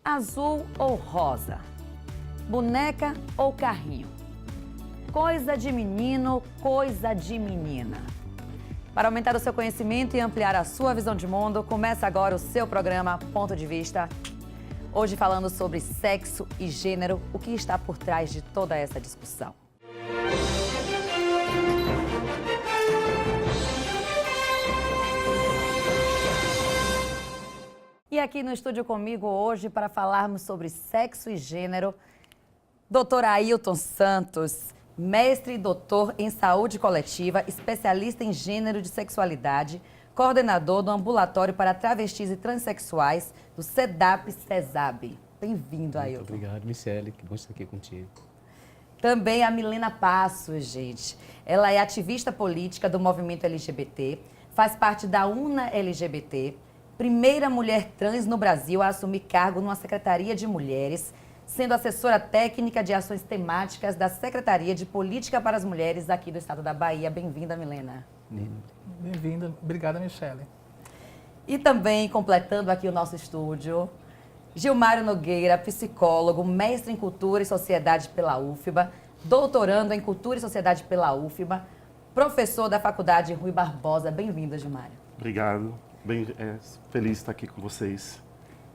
Azul ou rosa? Boneca ou carrinho? Coisa de menino, coisa de menina. Para aumentar o seu conhecimento e ampliar a sua visão de mundo, começa agora o seu programa Ponto de Vista. Hoje falando sobre sexo e gênero, o que está por trás de toda essa discussão. E aqui no estúdio comigo hoje para falarmos sobre sexo e gênero, Dr. Ailton Santos, mestre e doutor em saúde coletiva, especialista em gênero de sexualidade, coordenador do ambulatório para travestis e transexuais do CEDAP-CESAB. Bem-vindo, Ailton. Muito obrigado, Michele, que bom estar aqui contigo. Também a Milena Passos, gente. Ela é ativista política do movimento LGBT, faz parte da UNA LGBT, primeira mulher trans no Brasil a assumir cargo numa Secretaria de Mulheres, sendo assessora técnica de ações temáticas da Secretaria de Política para as Mulheres aqui do estado da Bahia. Bem-vinda, Milena. Bem-vinda. Obrigada, Michele. E também, completando aqui o nosso estúdio, Gilmário Nogueira, psicólogo, mestre em Cultura e Sociedade pela UFBA, doutorando em Cultura e Sociedade pela UFBA, professor da Faculdade Rui Barbosa. Bem-vindo, Gilmário. Obrigado. Bem feliz de estar aqui com vocês.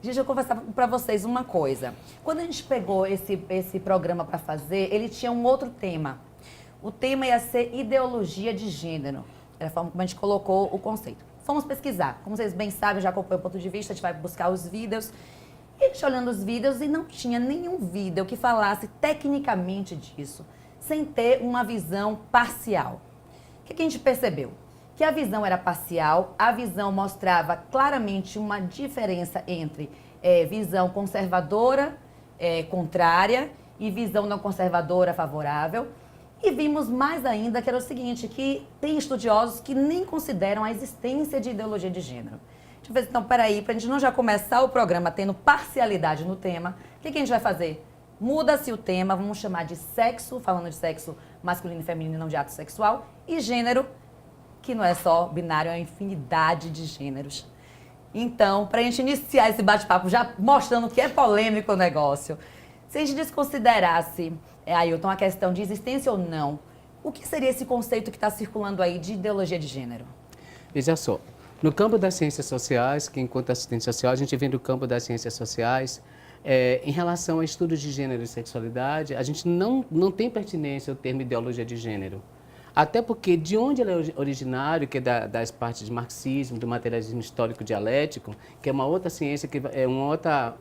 Gente, eu vou conversar para vocês uma coisa. Quando a gente pegou esse programa para fazer, ele tinha um outro tema. O tema ia ser ideologia de gênero. Era a forma como a gente colocou o conceito. Fomos pesquisar. Como vocês bem sabem, já acompanham o ponto de vista, a gente vai buscar os vídeos. E a gente olhando os vídeos e não tinha nenhum vídeo que falasse tecnicamente disso, sem ter uma visão parcial. O que a gente percebeu? Que a visão era parcial, a visão mostrava claramente uma diferença entre visão conservadora, contrária, e visão não conservadora, favorável. E vimos mais ainda que era o seguinte, que tem estudiosos que nem consideram a existência de ideologia de gênero. A gente fez, então, peraí, para a gente não já começar o programa tendo parcialidade no tema, o que a gente vai fazer? Muda-se o tema, vamos chamar de sexo, falando de sexo masculino e feminino, não de ato sexual, e gênero, que não é só binário, é uma infinidade de gêneros. Então, para a gente iniciar esse bate-papo, já mostrando que é polêmico o negócio, se a gente desconsiderasse, Ailton, a questão de existência ou não, o que seria esse conceito que está circulando aí de ideologia de gênero? Veja só, no campo das ciências sociais, que enquanto assistente social, a gente vem do campo das ciências sociais, em relação a estudos de gênero e sexualidade, a gente não tem pertinência ao termo ideologia de gênero. Até porque de onde ele é originário, que é das partes de marxismo, do materialismo histórico dialético, que é uma outra ciência, que é uma outra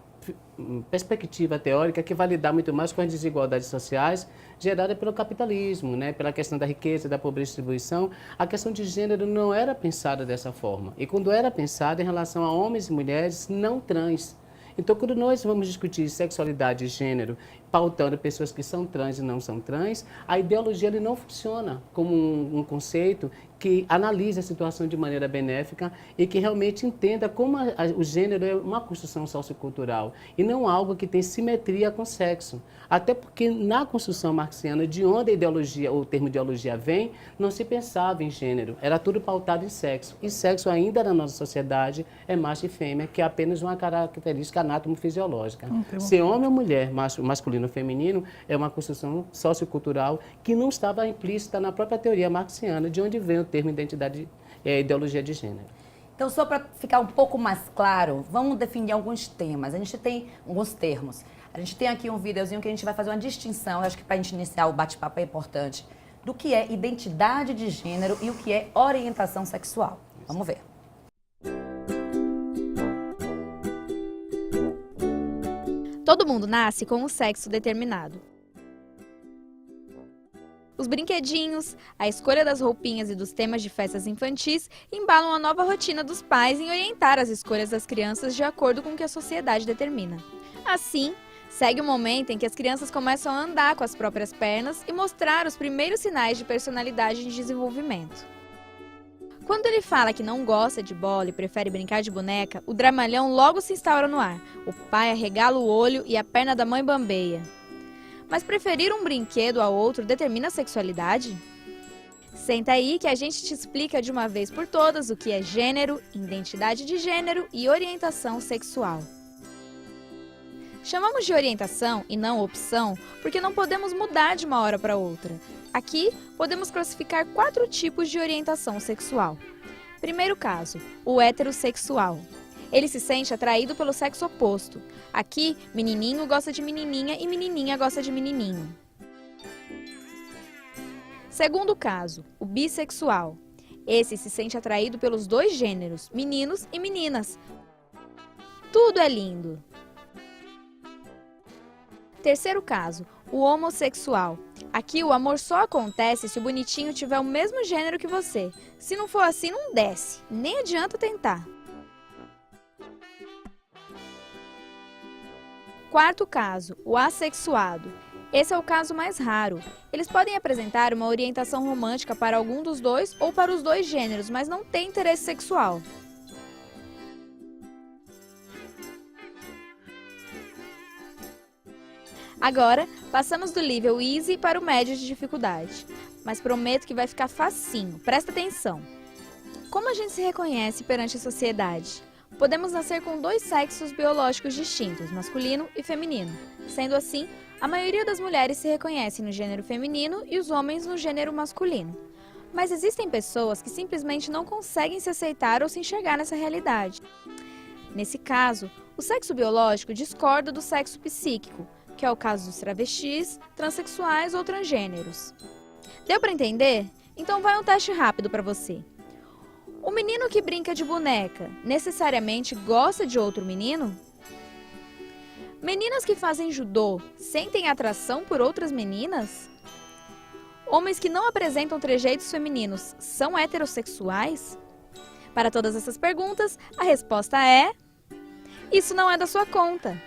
perspectiva teórica que vai lidar muito mais com as desigualdades sociais geradas pelo capitalismo, né? Pela questão da riqueza, da pobre distribuição. A questão de gênero não era pensada dessa forma. E quando era pensada em relação a homens e mulheres não trans. Então, quando nós vamos discutir sexualidade e gênero, pautando pessoas que são trans e não são trans, a ideologia ele não funciona como um conceito que analise a situação de maneira benéfica e que realmente entenda como o gênero é uma construção sociocultural e não algo que tem simetria com o sexo. Até porque na construção marxiana, de onde a ideologia, ou o termo ideologia vem, não se pensava em gênero, era tudo pautado em sexo. E sexo ainda na nossa sociedade é macho e fêmea, que é apenas uma característica anatomo-fisiológica. Ser homem ou mulher, masculino ou feminino, é uma construção sociocultural que não estava implícita na própria teoria marxiana, de onde vem o termo ideologia de gênero. Então, só para ficar um pouco mais claro, vamos definir alguns temas. A gente tem alguns termos. A gente tem aqui um videozinho que a gente vai fazer uma distinção, eu acho que para a gente iniciar o bate-papo é importante, do que é identidade de gênero e o que é orientação sexual. Vamos ver. Todo mundo nasce com um sexo determinado. Os brinquedinhos, a escolha das roupinhas e dos temas de festas infantis embalam a nova rotina dos pais em orientar as escolhas das crianças de acordo com o que a sociedade determina. Assim, segue o momento em que as crianças começam a andar com as próprias pernas e mostrar os primeiros sinais de personalidade em desenvolvimento. Quando ele fala que não gosta de bola e prefere brincar de boneca, o dramalhão logo se instaura no ar. O pai arregala o olho e a perna da mãe bambeia. Mas preferir um brinquedo a outro determina a sexualidade? Senta aí que a gente te explica de uma vez por todas o que é gênero, identidade de gênero e orientação sexual. Chamamos de orientação e não opção porque não podemos mudar de uma hora para outra. Aqui, podemos classificar 4 tipos de orientação sexual. Primeiro caso, o heterossexual. Ele se sente atraído pelo sexo oposto. Aqui, menininho gosta de menininha e menininha gosta de menininho. Segundo caso, o bissexual. Esse se sente atraído pelos 2 gêneros, meninos e meninas. Tudo é lindo. Terceiro caso, o homossexual. Aqui o amor só acontece se o bonitinho tiver o mesmo gênero que você. Se não for assim, não desce. Nem adianta tentar. Quarto caso, o assexuado. Esse é o caso mais raro. Eles podem apresentar uma orientação romântica para algum dos 2 ou para os 2 gêneros, mas não têm interesse sexual. Agora, passamos do nível easy para o médio de dificuldade. Mas prometo que vai ficar facinho, presta atenção. Como a gente se reconhece perante a sociedade? Podemos nascer com 2 sexos biológicos distintos, masculino e feminino. Sendo assim, a maioria das mulheres se reconhece no gênero feminino e os homens no gênero masculino. Mas existem pessoas que simplesmente não conseguem se aceitar ou se enxergar nessa realidade. Nesse caso, o sexo biológico discorda do sexo psíquico, que é o caso dos travestis, transexuais ou transgêneros. Deu para entender? Então vai um teste rápido para você. O menino que brinca de boneca necessariamente gosta de outro menino? Meninas que fazem judô sentem atração por outras meninas? Homens que não apresentam trejeitos femininos são heterossexuais? Para todas essas perguntas, a resposta é: isso não é da sua conta.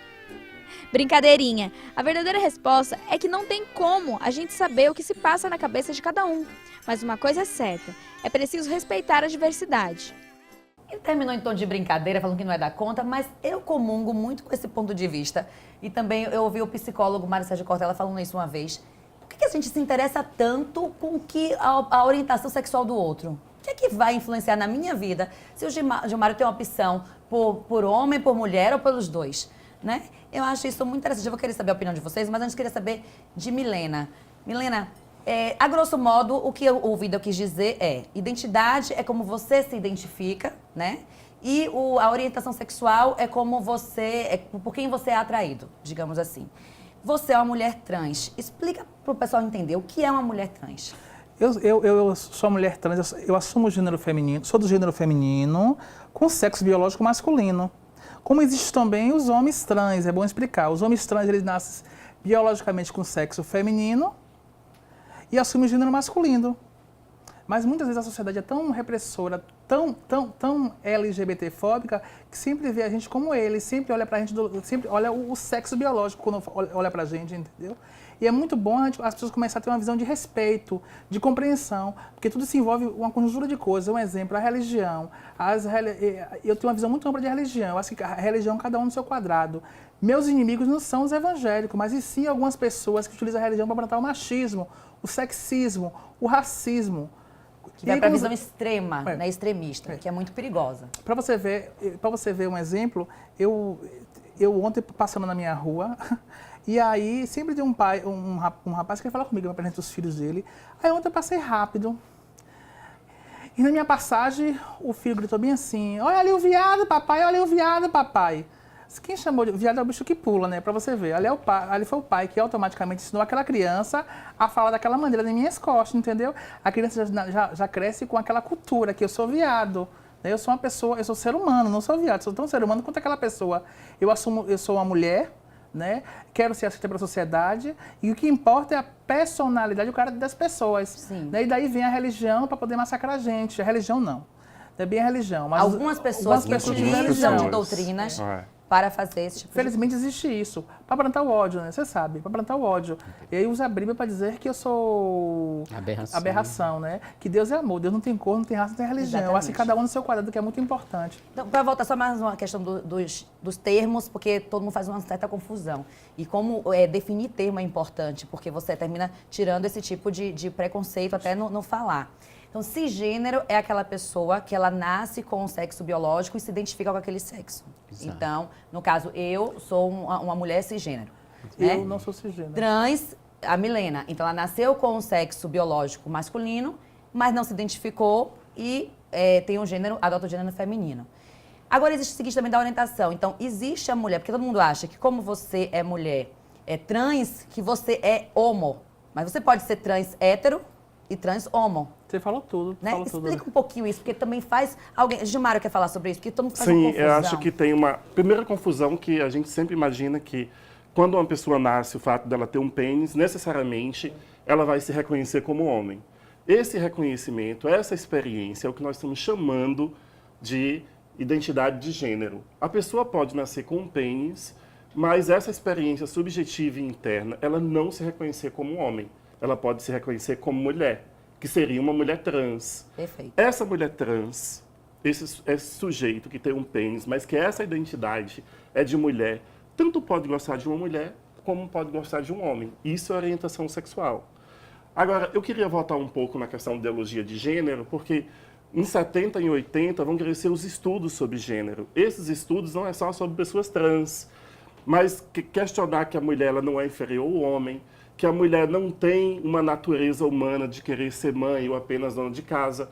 Brincadeirinha, a verdadeira resposta é que não tem como a gente saber o que se passa na cabeça de cada um. Mas uma coisa é certa, é preciso respeitar a diversidade. Ele terminou em tom de brincadeira, falando que não é da conta, mas eu comungo muito com esse ponto de vista. E também eu ouvi o psicólogo Mário Sérgio Cortella falando isso uma vez. Por que a gente se interessa tanto com a orientação sexual do outro? O que é que vai influenciar na minha vida se o Gilmário tem uma opção por homem, por mulher ou pelos 2? Né? Eu acho isso muito interessante. Eu vou querer saber a opinião de vocês, mas antes queria saber de Milena. Milena, a grosso modo, o que eu ouvi, eu quis dizer é: identidade é como você se identifica, né? E a orientação sexual é como por quem você é atraído, digamos assim. Você é uma mulher trans. Explica para o pessoal entender o que é uma mulher trans. Eu sou uma mulher trans, eu assumo o gênero feminino, sou do gênero feminino com sexo biológico masculino. Como existem também os homens trans, é bom explicar. Os homens trans, eles nascem biologicamente com sexo feminino e assumem o gênero masculino. Mas muitas vezes a sociedade é tão repressora, tão LGBT-fóbica, que sempre vê a gente como ele, sempre olha pra gente, sempre olha o sexo biológico quando olha pra gente, entendeu? E é muito bom as pessoas começarem a ter uma visão de respeito, de compreensão, porque tudo se envolve uma conjuntura de coisas. Um exemplo, a religião. Eu tenho uma visão muito ampla de religião. Eu acho que a religião, cada um no seu quadrado. Meus inimigos não são os evangélicos, mas e sim algumas pessoas que utilizam a religião para plantar o machismo, o sexismo, o racismo. Que vai para a visão extrema, né, extremista, que é muito perigosa. Para você ver um exemplo, eu ontem passando na minha rua, e aí sempre tem um rapaz que quer falar comigo, me apresenta os filhos dele. Aí ontem eu passei rápido. E na minha passagem, o filho gritou bem assim: olha ali o viado, papai, olha ali o viado, papai. Quem chamou de viado é o bicho que pula, né? Pra você ver. Ali foi o pai que automaticamente ensinou aquela criança a falar daquela maneira nas minhas costas, entendeu? A criança já cresce com aquela cultura que eu sou viado. Né? Eu sou uma pessoa, eu sou ser humano, não sou viado. Sou tão ser humano quanto aquela pessoa. Eu sou uma mulher, né? Quero ser aceita pela sociedade. E o que importa é a personalidade, o caráter das pessoas. Sim. Né? E daí vem a religião para poder massacrar a gente. A religião não. É bem a religião. Mas algumas pessoas utilizam de doutrinas para fazer esse tipo Felizmente existe isso. Para plantar o ódio, né? Você sabe, para plantar o ódio. E aí usa a Bíblia para dizer que eu sou aberração, né? Que Deus é amor, Deus não tem cor, não tem raça, não tem religião. Exatamente. Assim, cada um no seu quadrado, que é muito importante. Então, para voltar só mais uma questão dos termos, porque todo mundo faz uma certa confusão. E como definir termo é importante, porque você termina tirando esse tipo de preconceito até no falar. Então, cisgênero é aquela pessoa que ela nasce com um sexo biológico e se identifica com aquele sexo. Exato. Então, no caso, eu sou uma mulher cisgênero. Né? Eu não sou cisgênero. Trans, a Milena. Então, ela nasceu com um sexo biológico masculino, mas não se identificou e tem um gênero, adota o gênero feminino. Agora, existe o seguinte também da orientação. Então, existe a mulher, porque todo mundo acha que como você é mulher trans, que você é homo. Mas você pode ser trans hétero e trans homo. Você falou tudo. Né? Falou tudo. Explica um pouquinho isso, porque também faz... Gilmário quer falar sobre isso? Porque todo mundo faz uma Sim, confusão. eu acho que tem uma primeira confusão que a gente sempre imagina que quando uma pessoa nasce, o fato dela ter um pênis, necessariamente ela vai se reconhecer como homem. Esse reconhecimento, essa experiência é o que nós estamos chamando de identidade de gênero. A pessoa pode nascer com um pênis, mas essa experiência subjetiva e interna, ela não se reconhecer como homem. Ela pode se reconhecer como mulher, que seria uma mulher trans. Perfeito. Essa mulher trans, esse sujeito que tem um pênis, mas que essa identidade é de mulher, tanto pode gostar de uma mulher, como pode gostar de um homem. Isso é orientação sexual. Agora, eu queria voltar um pouco na questão de ideologia de gênero, porque em 70 e 80 vão crescer os estudos sobre gênero. Esses estudos não é só sobre pessoas trans, mas questionar que a mulher ela não é inferior ao homem, que a mulher não tem uma natureza humana de querer ser mãe ou apenas dona de casa,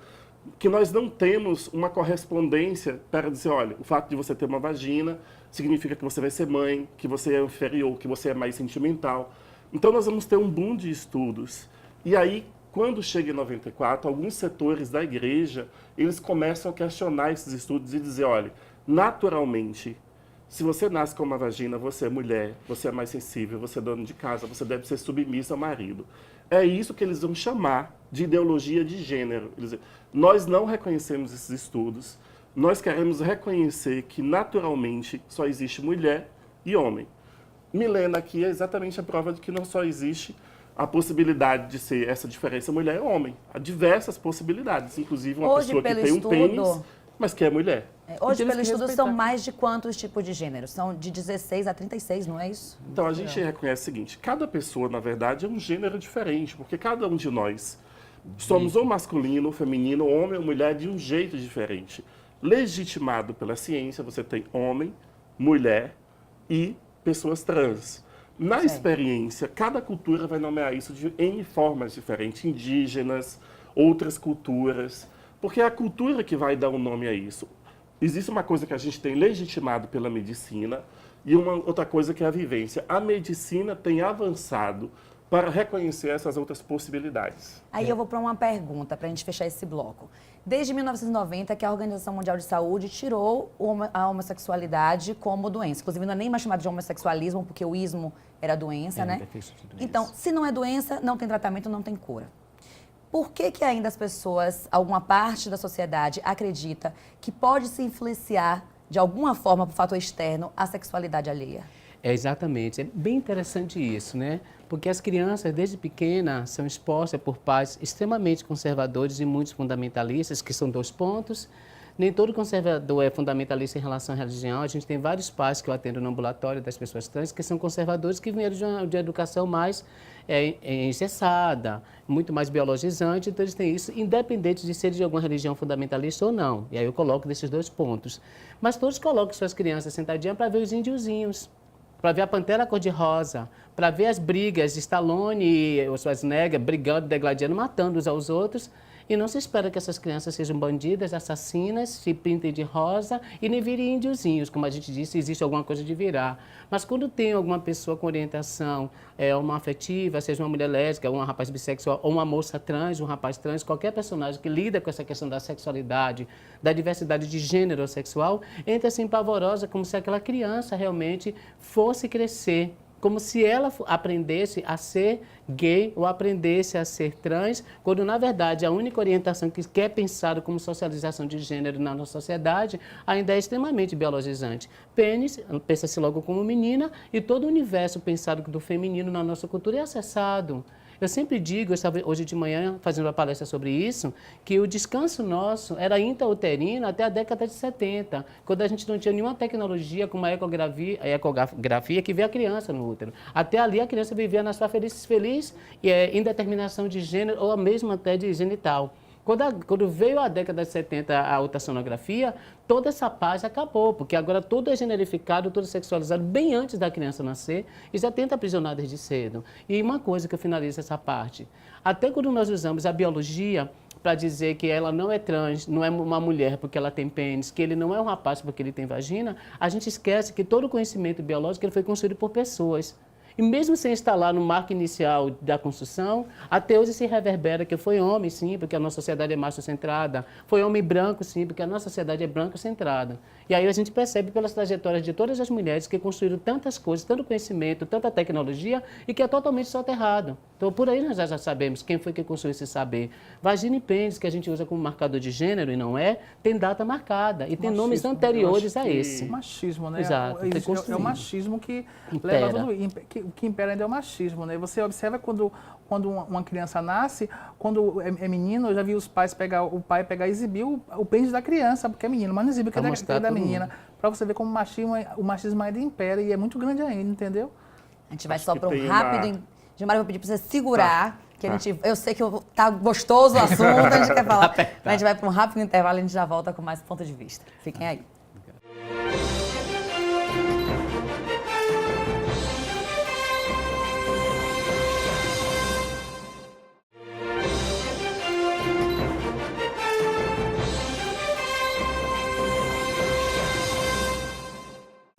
que nós não temos uma correspondência para dizer, olha, o fato de você ter uma vagina significa que você vai ser mãe, que você é inferior, que você é mais sentimental. Então nós vamos ter um boom de estudos. E aí, quando chega em 94, alguns setores da igreja, eles começam a questionar esses estudos e dizer, olha, naturalmente, se você nasce com uma vagina, você é mulher, você é mais sensível, você é dona de casa, você deve ser submissa ao marido. É isso que eles vão chamar de ideologia de gênero. Eles dizem, nós não reconhecemos esses estudos, nós queremos reconhecer que naturalmente só existe mulher e homem. Milena aqui é exatamente a prova de que não só existe a possibilidade de ser essa diferença mulher e homem. Há diversas possibilidades, inclusive uma Hoje, pessoa que pelo tem um estudo, pênis, mas que é mulher. Hoje, temos pelo que estudo, respeitar. são mais de quantos tipos de gênero? São de 16 a 36, não é isso? Então a gente reconhece o seguinte, cada pessoa, na verdade, é um gênero diferente, porque cada um de nós somos ou masculino, ou feminino, ou homem ou mulher de um jeito diferente. Legitimado pela ciência, você tem homem, mulher e pessoas trans. Na Certo. experiência, cada cultura vai nomear isso de N formas diferentes, indígenas, outras culturas, porque é a cultura que vai dar um nome a isso. Existe uma coisa que a gente tem legitimado pela medicina e uma outra coisa que é a vivência. A medicina tem avançado para reconhecer essas outras possibilidades. Aí eu vou para uma pergunta, para a gente fechar esse bloco. Desde 1990 que a Organização Mundial de Saúde tirou a homossexualidade como doença. Inclusive, não é nem mais chamado de homossexualismo, porque o ismo era doença, né? defeito de doença. Então, se não é doença, não tem tratamento, não tem cura. Por que ainda as pessoas, alguma parte da sociedade, acredita que pode se influenciar, de alguma forma, por fator externo, a sexualidade alheia? Exatamente. É bem interessante isso, né? Porque as crianças, desde pequenas, são expostas por pais extremamente conservadores e muitos fundamentalistas, que são dois pontos. Nem todo conservador é fundamentalista em relação à religião. A gente tem vários pais que eu atendo no ambulatório das pessoas trans que são conservadores, que vieram de uma educação mais engessada, muito mais biologizante. Então, eles têm isso, independente de ser de alguma religião fundamentalista ou não. E aí eu coloco desses dois pontos. Mas todos colocam suas crianças sentadinhas para ver os índiozinhos, para ver a Pantera Cor-de-Rosa, para ver as brigas de Stallone e Schwarzenegger brigando, degladiando, matando uns aos outros. E não se espera que essas crianças sejam bandidas, assassinas, se pintem de rosa e nem virem índiozinhos, como a gente disse, existe alguma coisa de virar. Mas quando tem alguma pessoa com orientação homoafetiva, seja uma mulher lésbica, um rapaz bissexual, ou uma moça trans, um rapaz trans, qualquer personagem que lida com essa questão da sexualidade, da diversidade de gênero sexual, entra assim pavorosa, como se aquela criança realmente fosse crescer, como se ela aprendesse a ser gay ou aprendesse a ser trans, quando, na verdade, a única orientação que é pensada como socialização de gênero na nossa sociedade ainda é extremamente biologizante. Pênis, pensa-se logo como menina, e todo o universo pensado do feminino na nossa cultura é acessado. Eu sempre digo, eu estava hoje de manhã fazendo uma palestra sobre isso, que o descanso nosso era intrauterino até a década de 70, quando a gente não tinha nenhuma tecnologia como a ecografia que vê a criança no útero. Até ali a criança vivia na sua feliz indeterminação de gênero ou mesmo até de genital. Quando veio a década de 70 a ultrassonografia, toda essa paz acabou, porque agora tudo é generificado, tudo é sexualizado bem antes da criança nascer e já tenta aprisionar desde cedo. E uma coisa que eu finalizo essa parte, até quando nós usamos a biologia para dizer que ela não é trans, não é uma mulher porque ela tem pênis, que ele não é um rapaz porque ele tem vagina, a gente esquece que todo o conhecimento biológico ele foi construído por pessoas. E mesmo sem estar lá no marco inicial da construção, até hoje se reverbera que foi homem, sim, porque a nossa sociedade é macho-centrada, foi homem branco, sim, porque a nossa sociedade é branco-centrada. E aí a gente percebe pelas trajetórias de todas as mulheres que construíram tantas coisas, tanto conhecimento, tanta tecnologia, e que é totalmente soterrado. Então, por aí nós já sabemos quem foi que construiu esse saber. Vagina e pênis, que a gente usa como marcador de gênero e não é, tem data marcada e tem nomes anteriores a esse. Machismo, né? Exato, É o machismo que impera. leva tudo. O que impera ainda é o machismo, né? Você observa quando uma criança nasce, quando é menino, eu já vi o pai pegar e exibir o pênis da criança, porque é menino, mas não exibe o que é da menina. Para você ver como o machismo ainda impera e é muito grande ainda, entendeu? A gente vai só para um rápido... Gilmar, eu vou pedir para você segurar, que eu sei que tá gostoso o assunto, a gente quer falar. A gente vai para um rápido intervalo e a gente já volta com mais ponto de vista. Fiquem aí.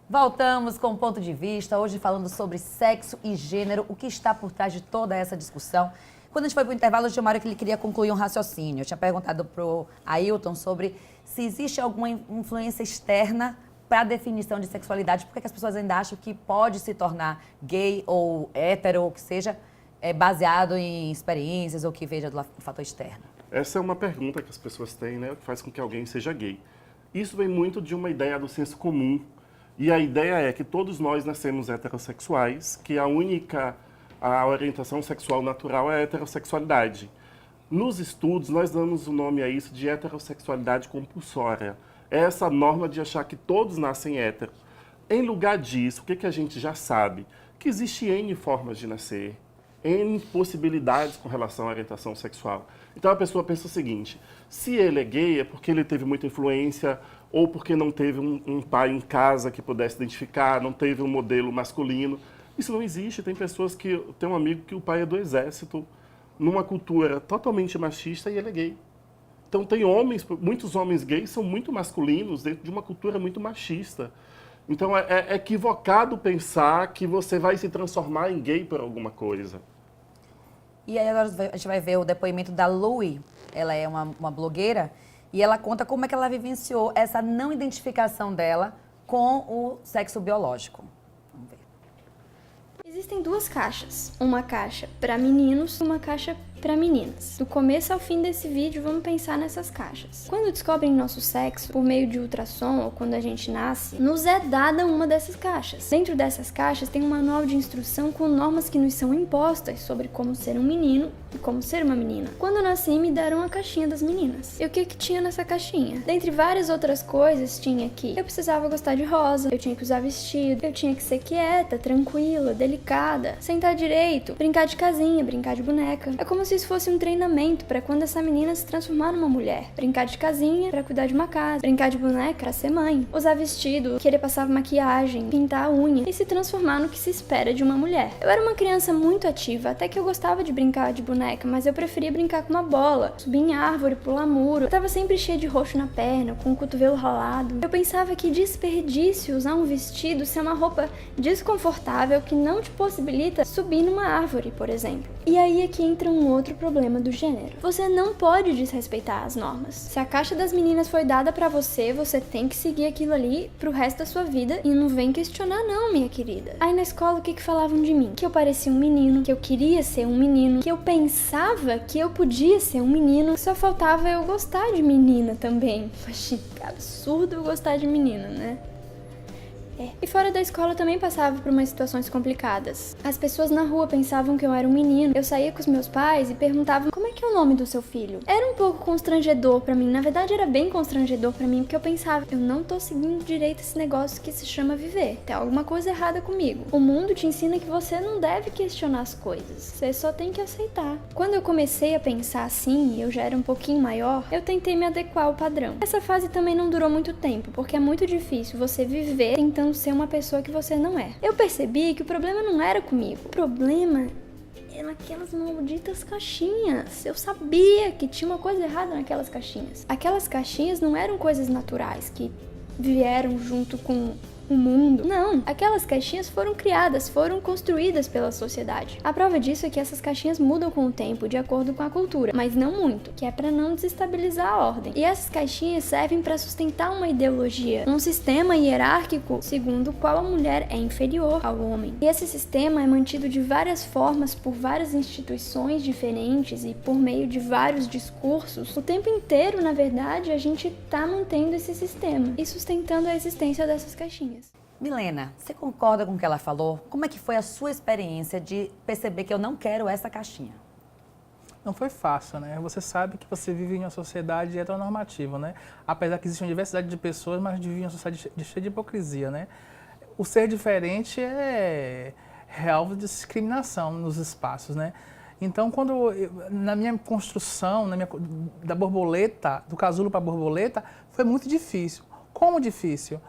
Voltamos com o ponto de vista, hoje falando sobre sexo e gênero, o que está por trás de toda essa discussão. Quando a gente foi para o intervalo, o Gilmar que ele queria concluir um raciocínio. Eu tinha perguntado para o Ailton sobre se existe alguma influência externa para a definição de sexualidade. Por que as pessoas ainda acham que pode se tornar gay ou hétero, ou que seja, baseado em experiências ou que veja do fator externo? Essa é uma pergunta que as pessoas têm, né, que faz com que alguém seja gay. Isso vem muito de uma ideia do senso comum. E a ideia é que todos nós nascemos heterossexuais, que a orientação sexual natural é a heterossexualidade. Nos estudos, nós damos o nome a isso de heterossexualidade compulsória. É essa norma de achar que todos nascem héteros. Em lugar disso, o que a gente já sabe? Que existe N formas de nascer, N possibilidades com relação à orientação sexual. Então a pessoa pensa o seguinte, se ele é gay é porque ele teve muita influência ou porque não teve um pai em casa que pudesse identificar, não teve um modelo masculino. Isso não existe. Tem pessoas que... Tem um amigo que o pai é do exército, numa cultura totalmente machista, e ele é gay. Então tem muitos homens gays são muito masculinos dentro de uma cultura muito machista. Então é equivocado pensar que você vai se transformar em gay por alguma coisa. E aí agora a gente vai ver o depoimento da Louie. Ela é uma blogueira e ela conta como é que ela vivenciou essa não identificação dela com o sexo biológico. Vamos ver. Existem duas caixas. Uma caixa para meninos e uma caixa para meninas. Do começo ao fim desse vídeo, vamos pensar nessas caixas. Quando descobrem nosso sexo por meio de ultrassom ou quando a gente nasce, nos é dada uma dessas caixas. Dentro dessas caixas tem um manual de instrução com normas que nos são impostas sobre como ser um menino e como ser uma menina. Quando eu nasci, me deram a caixinha das meninas. E o que tinha nessa caixinha? Dentre várias outras coisas, tinha que eu precisava gostar de rosa, eu tinha que usar vestido, eu tinha que ser quieta, tranquila, delicada, sentar direito, brincar de casinha, brincar de boneca. É como se isso fosse um treinamento para quando essa menina se transformar numa mulher. Brincar de casinha para cuidar de uma casa, brincar de boneca para ser mãe, usar vestido, querer passar maquiagem, pintar a unha e se transformar no que se espera de uma mulher. Eu era uma criança muito ativa, até que eu gostava de brincar de boneca, mas eu preferia brincar com uma bola, subir em árvore, pular muro. Eu tava sempre cheia de roxo na perna, com o cotovelo ralado. Eu pensava que desperdício usar um vestido ser uma roupa desconfortável que não te possibilita subir numa árvore, por exemplo. E aí é que entra um outro problema do gênero. Você não pode desrespeitar as normas. Se a caixa das meninas foi dada pra você, você tem que seguir aquilo ali pro resto da sua vida e não vem questionar não, minha querida. Aí na escola o que falavam de mim? Que eu parecia um menino, que eu queria ser um menino, que eu pensava que eu podia ser um menino, só faltava eu gostar de menina também. Poxa, que absurdo eu gostar de menina, né? E fora da escola eu também passava por umas situações complicadas. As pessoas na rua pensavam que eu era um menino. Eu saía com os meus pais e perguntavam como é que é o nome do seu filho. Era um pouco constrangedor pra mim, na verdade era bem constrangedor pra mim, porque eu pensava, eu não tô seguindo direito esse negócio que se chama viver. Tem alguma coisa errada comigo. O mundo te ensina que você não deve questionar as coisas, você só tem que aceitar. Quando eu comecei a pensar assim, eu já era um pouquinho maior, eu tentei me adequar ao padrão. Essa fase também não durou muito tempo, porque é muito difícil você viver tentando ser uma pessoa que você não é. Eu percebi que o problema não era comigo, o problema é naquelas malditas caixinhas. Eu sabia que tinha uma coisa errada naquelas caixinhas. Aquelas caixinhas não eram coisas naturais que vieram junto com o mundo. Não, aquelas caixinhas foram criadas, foram construídas pela sociedade. A prova disso é que essas caixinhas mudam com o tempo, de acordo com a cultura, mas não muito, que é para não desestabilizar a ordem. E essas caixinhas servem para sustentar uma ideologia, um sistema hierárquico segundo o qual a mulher é inferior ao homem. E esse sistema é mantido de várias formas por várias instituições diferentes e por meio de vários discursos. O tempo inteiro, na verdade, a gente tá mantendo esse sistema e sustentando a existência dessas caixinhas. Milena, você concorda com o que ela falou? Como é que foi a sua experiência de perceber que eu não quero essa caixinha? Não foi fácil, né? Você sabe que você vive em uma sociedade heteronormativa, né? Apesar que existe uma diversidade de pessoas, mas vive em uma sociedade cheia de hipocrisia, né? O ser diferente é alvo de discriminação nos espaços, né? Então, na minha construção, da borboleta, do casulo para a borboleta, foi muito difícil. Como difícil?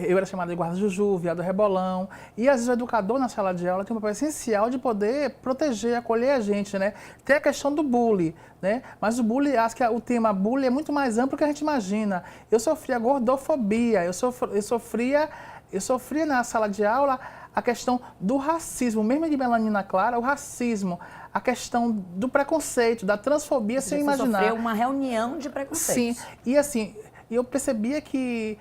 Eu era chamado de guarda-juju, viado rebolão, e às vezes o educador na sala de aula tem um papel essencial de poder proteger, acolher a gente, né? Tem a questão do bullying, né? Mas o bullying, acho que o tema bullying é muito mais amplo do que a gente imagina. Eu sofria gordofobia, eu sofria na sala de aula a questão do racismo, mesmo de melanina clara, o racismo, a questão do preconceito, da transfobia, sem imaginar. Você sofreu uma reunião de preconceitos. Sim, e assim, eu percebia que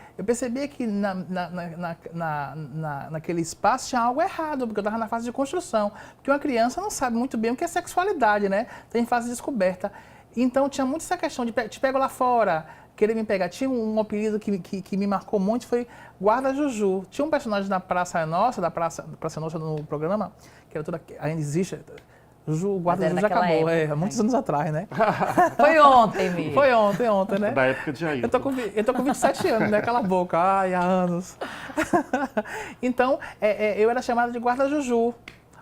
naquele espaço tinha algo errado, porque eu estava na fase de construção. Porque uma criança não sabe muito bem o que é sexualidade, né? Tem fase de descoberta. Então tinha muito essa questão de te pego lá fora, querer me pegar. Tinha um apelido que me marcou muito, foi Guarda-Juju. Tinha um personagem da Praça Nossa, Praça Nossa no programa, que era toda, ainda existe. O Guarda-Juju já acabou, época, há muitos anos atrás, né? Foi ontem, Mi. Foi ontem, né? Da época de Ailton. Eu tô com 27 anos, né? Cala a boca. Ai, há anos. Então, eu era chamado de Guarda-Juju.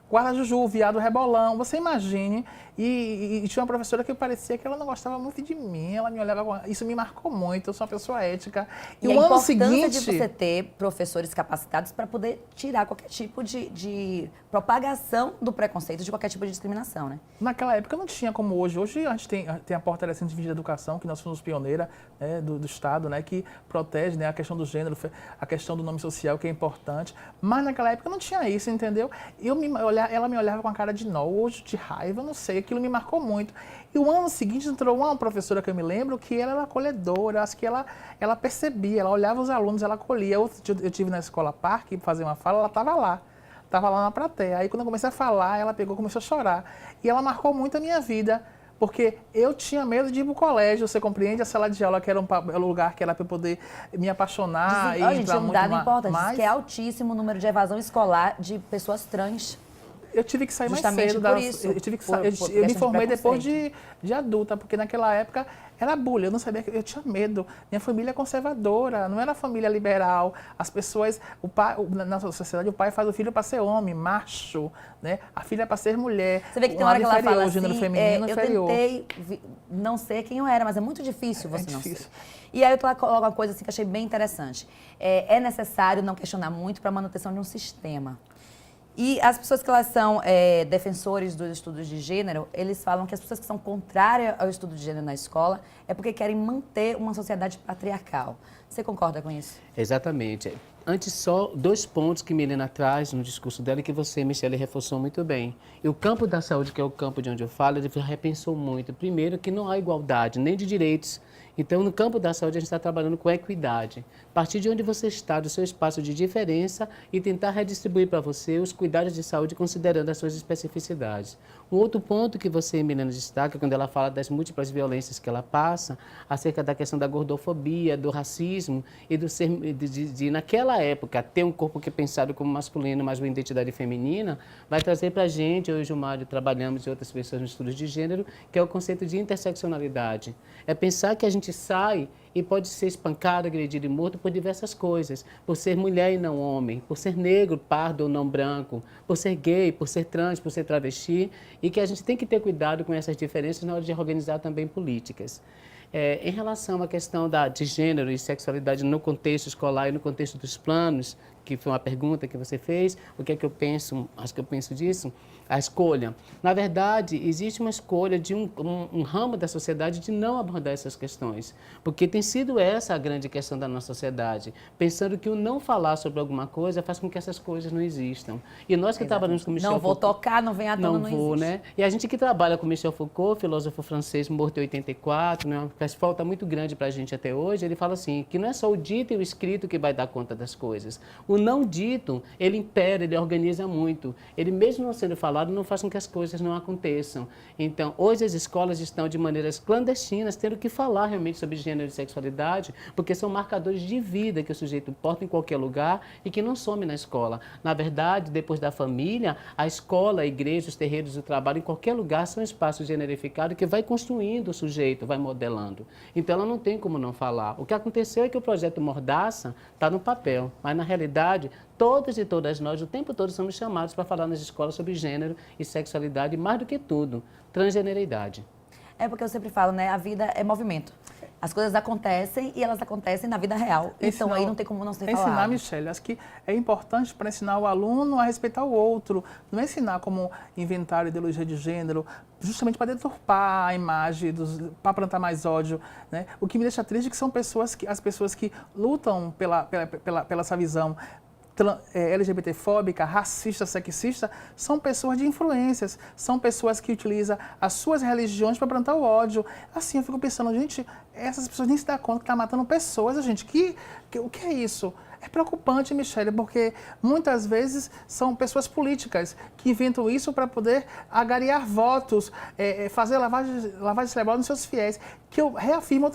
Guarda-Juju, viado rebolão. Você imagine. E tinha uma professora que parecia que ela não gostava muito de mim. Ela me olhava com... Isso me marcou muito. Eu sou uma pessoa ética. E o ano seguinte de você ter professores capacitados para poder tirar qualquer tipo de propagação do preconceito, de qualquer tipo de discriminação, né? Naquela época não tinha como hoje. Hoje a gente tem a Porta Recente de Educação, que nós fomos pioneira, né, do Estado, né, que protege, né, a questão do gênero, a questão do nome social, que é importante. Mas naquela época não tinha isso, entendeu? Ela me olhava com a cara de nojo, de raiva, não sei. Aquilo me marcou muito. E o ano seguinte entrou uma professora que eu me lembro que ela era acolhedora, acho que ela percebia, ela olhava os alunos, ela acolhia. Eu tive na Escola Parque, fazer uma fala, ela estava lá na plateia. Aí quando eu comecei a falar, ela começou a chorar. E ela marcou muito a minha vida, porque eu tinha medo de ir para o colégio, você compreende? A sala de aula que era um lugar que era para eu poder me apaixonar. Gente, um dado importante, diz que é altíssimo o número de evasão escolar de pessoas trans. Eu tive que sair mais Justamente cedo. por isso, Eu me formei depois de adulta, porque naquela época era bullying, eu não sabia, eu tinha medo. Minha família é conservadora, não era família liberal. As pessoas, na sociedade, o pai faz o filho para ser homem, macho, né? A filha é para ser mulher. Você vê que tem hora que ela fala assim, gênero feminino, eu inferior. tentei não ser quem eu era, mas é muito difícil você não difícil. ser. E aí eu coloco uma coisa assim que eu achei bem interessante. É necessário não questionar muito para a manutenção de um sistema. E as pessoas que elas são defensores dos estudos de gênero, eles falam que as pessoas que são contrárias ao estudo de gênero na escola é porque querem manter uma sociedade patriarcal. Você concorda com isso? Exatamente. Antes, só 2 pontos que Milena traz no discurso dela e que você, Michele, reforçou muito bem. E o campo da saúde, que é o campo de onde eu falo, ele repensou muito. Primeiro, que não há igualdade, nem de direitos. Então, no campo da saúde, a gente está trabalhando com equidade. A partir de onde você está, do seu espaço de diferença, e tentar redistribuir para você os cuidados de saúde considerando as suas especificidades. Um outro ponto que você, Milena, destaca, quando ela fala das múltiplas violências que ela passa, acerca da questão da gordofobia, do racismo, e naquela naquela época, ter um corpo que é pensado como masculino, mas uma identidade feminina, vai trazer para a gente, eu e o Gilmário trabalhamos e outras pessoas nos estudos de gênero, que é o conceito de interseccionalidade. É pensar que a gente sai e pode ser espancado, agredido e morto por diversas coisas. Por ser mulher e não homem, por ser negro, pardo ou não branco, por ser gay, por ser trans, por ser travesti, e que a gente tem que ter cuidado com essas diferenças na hora de organizar também políticas. Em relação à questão de gênero e sexualidade no contexto escolar e no contexto dos planos, que foi uma pergunta que você fez, o que é que eu penso, acho que eu penso disso, a escolha. Na verdade, existe uma escolha de um ramo da sociedade de não abordar essas questões, porque tem sido essa a grande questão da nossa sociedade, pensando que o não falar sobre alguma coisa faz com que essas coisas não existam. E nós que trabalhamos com Michel Não vou Foucault, tocar, não vem à tona, não vou, existe. né? E a gente que trabalha com Michel Foucault, filósofo francês morto em 84, né? Faz falta muito grande para a gente até hoje, ele fala assim, que não é só o dito e o escrito que vai dar conta das coisas. O não dito, ele impera, ele organiza muito. Ele mesmo não sendo falado, não faz com que as coisas não aconteçam. Então, hoje as escolas estão de maneiras clandestinas tendo que falar realmente sobre gênero e sexualidade, porque são marcadores de vida que o sujeito porta em qualquer lugar e que não some na escola. Na verdade, depois da família, a escola, a igreja, os terreiros, o trabalho, em qualquer lugar, são espaços generificados que vai construindo o sujeito, vai modelando. Então, ela não tem como não falar. O que aconteceu é que o projeto Mordaça está no papel, mas na realidade, todos e todas nós, o tempo todo, somos chamados para falar nas escolas sobre gênero e sexualidade, e mais do que tudo, transgeneridade. É porque eu sempre falo, né? A vida é movimento. As coisas acontecem e elas acontecem na vida real. Então aí não tem como não ser falado. Ensinar, Michele, acho que é importante para ensinar o aluno a respeitar o outro. Não é ensinar como inventar ideologia de gênero, justamente para deturpar a imagem, para plantar mais ódio. Né? O que me deixa triste é que são as pessoas que lutam pela essa visão LGBTfóbica, racista, sexista, são pessoas de influências, são pessoas que utilizam as suas religiões para plantar o ódio. Assim, eu fico pensando, gente, essas pessoas nem se dão conta que estão matando pessoas, gente, o que é isso? É preocupante, Michele, porque muitas vezes são pessoas políticas que inventam isso para poder agariar votos, fazer lavagem cerebral nos seus fiéis. Que eu reafirmo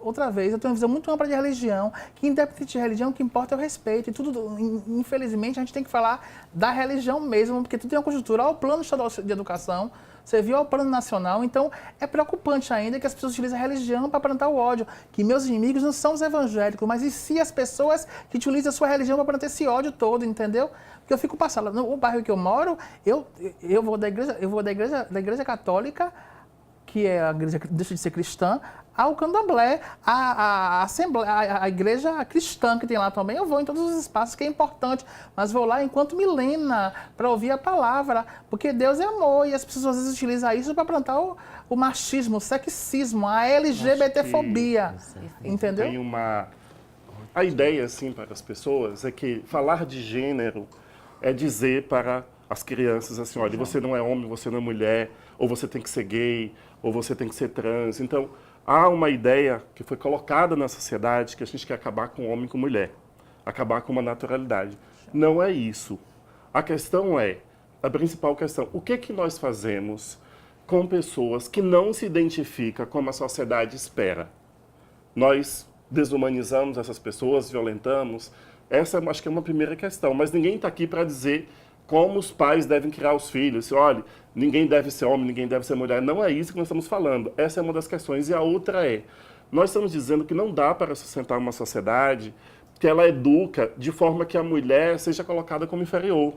outra vez, eu tenho uma visão muito ampla de religião, que independente de religião, o que importa é o respeito. E tudo, infelizmente, a gente tem que falar da religião mesmo, porque tudo tem uma conjuntura. Olha o plano estadual de educação, você viu o plano nacional, então é preocupante ainda que as pessoas utilizam a religião para plantar o ódio, que meus inimigos não são os evangélicos, mas e sim as pessoas que utilizam a sua religião para plantar esse ódio todo, entendeu? Porque eu fico passando, no bairro que eu moro, eu vou da igreja católica, que é a igreja, deixa de ser cristã, ao candomblé, a igreja cristã que tem lá também. Eu vou em todos os espaços, que é importante, mas vou lá enquanto milena, para ouvir a palavra, porque Deus é amor, e as pessoas às vezes utilizam isso para plantar o machismo, o sexismo, a LGBTfobia, entendeu? Tem a ideia, assim, para as pessoas é que falar de gênero é dizer para as crianças assim, olha, você não é homem, você não é mulher, ou você tem que ser gay, ou você tem que ser trans. Então, há uma ideia que foi colocada na sociedade que a gente quer acabar com homem e com mulher, acabar com uma naturalidade. Não é isso. A questão é, a principal questão, o que nós fazemos com pessoas que não se identificam como a sociedade espera? Nós desumanizamos essas pessoas, violentamos? Essa acho que é uma primeira questão, mas ninguém está aqui para dizer como os pais devem criar os filhos. Olha, ninguém deve ser homem, ninguém deve ser mulher. Não é isso que nós estamos falando. Essa é uma das questões. E a outra é, nós estamos dizendo que não dá para sustentar uma sociedade que ela educa de forma que a mulher seja colocada como inferior.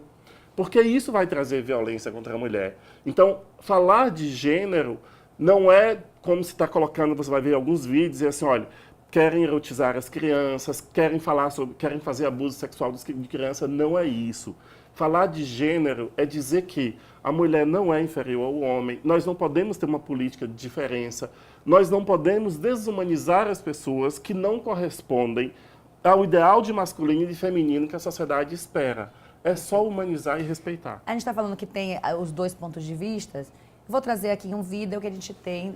Porque isso vai trazer violência contra a mulher. Então, falar de gênero não é como se está colocando, você vai ver alguns vídeos e assim, olha, querem erotizar as crianças, querem fazer abuso sexual de criança. Não é isso. Falar de gênero é dizer que a mulher não é inferior ao homem, nós não podemos ter uma política de diferença, nós não podemos desumanizar as pessoas que não correspondem ao ideal de masculino e de feminino que a sociedade espera. É só humanizar e respeitar. A gente está falando que tem os dois pontos de vista. Vou trazer aqui um vídeo que a gente tem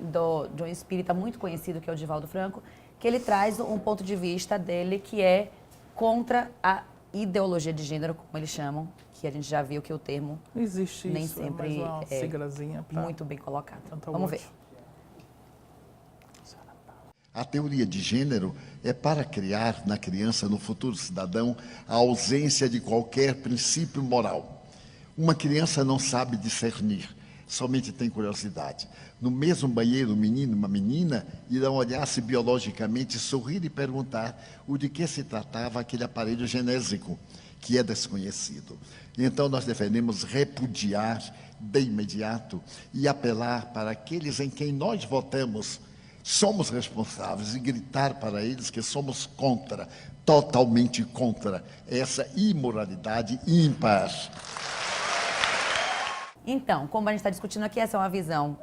de um espírita muito conhecido, que é o Divaldo Franco, que ele traz um ponto de vista dele que é contra a ideologia de gênero, como eles chamam, que a gente já viu que o termo existe nem isso, sempre uma sigrazinha muito bem colocado. tanto Vamos ver. A teoria de gênero é para criar na criança, no futuro cidadão, a ausência de qualquer princípio moral. Uma criança não sabe discernir, somente tem curiosidade. No mesmo banheiro, um menino e uma menina irão olhar-se biologicamente, sorrir e perguntar o de que se tratava aquele aparelho genésico, que é desconhecido. Então, nós devemos repudiar de imediato e apelar para aqueles em quem nós votamos, somos responsáveis, e gritar para eles que somos contra, totalmente contra, essa imoralidade ímpar. Então, como a gente está discutindo aqui, essa é uma visão